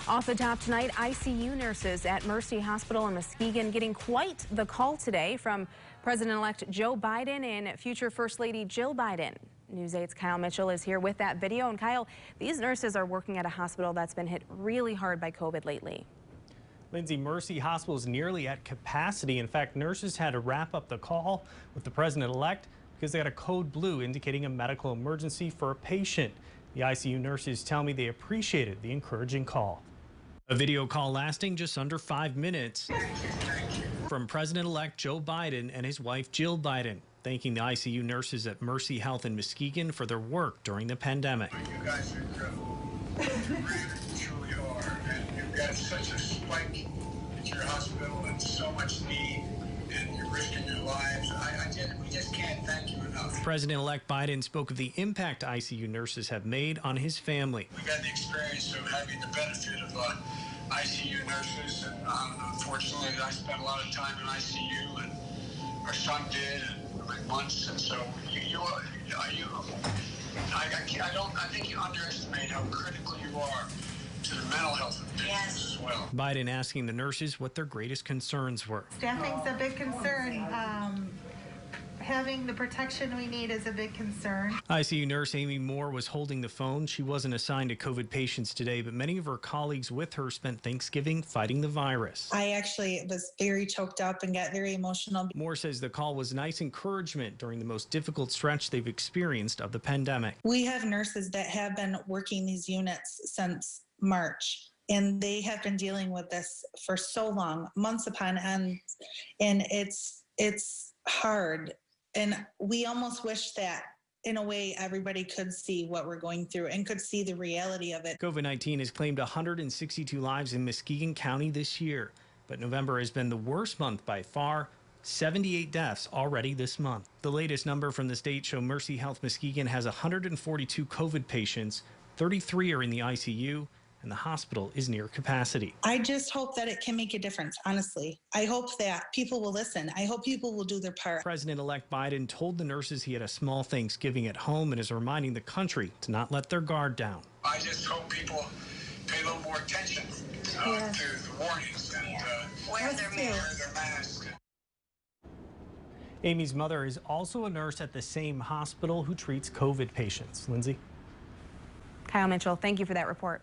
Off the top tonight, ICU nurses at Mercy Hospital in Muskegon getting quite the call today from President-elect Joe Biden and future First Lady Jill Biden. News 8's Kyle Mitchell is here with that video. And Kyle, these nurses are working at a hospital that's been hit really hard by COVID lately. Lindsay, Mercy Hospital is nearly at capacity. In fact, nurses had to wrap up the call with the president-elect because they had a code blue indicating a medical emergency for a patient. The ICU nurses tell me they appreciated the encouraging call. A video call lasting just under 5 minutes from President-elect Joe Biden and his wife Jill Biden, thanking the ICU nurses at Mercy Health in Muskegon for their work during the pandemic. You guys are incredible. You really, truly are. And you've got such a spike at your hospital and so much need, and you're risking your lives. We just can't thank you enough. President-elect Biden spoke of the impact ICU nurses have made on his family. We got the experience of having the benefit of ICU nurses, and unfortunately, I spent a lot of time in ICU, and our son did, and like months, and so I think you underestimate how critical you are to the mental health of patients as well. Biden asking the nurses what their greatest concerns were. Staffing's a big concern. Having the protection we need is a big concern. ICU nurse Amy Moore was holding the phone. She wasn't assigned to COVID patients today, but many of her colleagues with her spent Thanksgiving fighting the virus. I actually was very choked up and got very emotional. Moore says the call was nice encouragement during the most difficult stretch they've experienced of the pandemic. We have nurses that have been working these units since March, and they have been dealing with this for so long, months upon end, and it's hard. And we almost wish that, in a way, everybody could see what we're going through and could see the reality of it. COVID-19 has claimed 162 lives in Muskegon County this year, but November has been the worst month by far. 78 deaths already this month. The latest number from the state show Mercy Health Muskegon has 142 COVID patients. 33 are in the ICU, and the hospital is near capacity. I just hope that it can make a difference, honestly. I hope that people will listen. I hope people will do their part. President-elect Biden told the nurses he had a small Thanksgiving at home and is reminding the country to not let their guard down. I just hope people pay a little more attention to the warnings and wear their mask. Amy's mother is also a nurse at the same hospital who treats COVID patients. Lindsay? Kyle Mitchell, thank you for that report.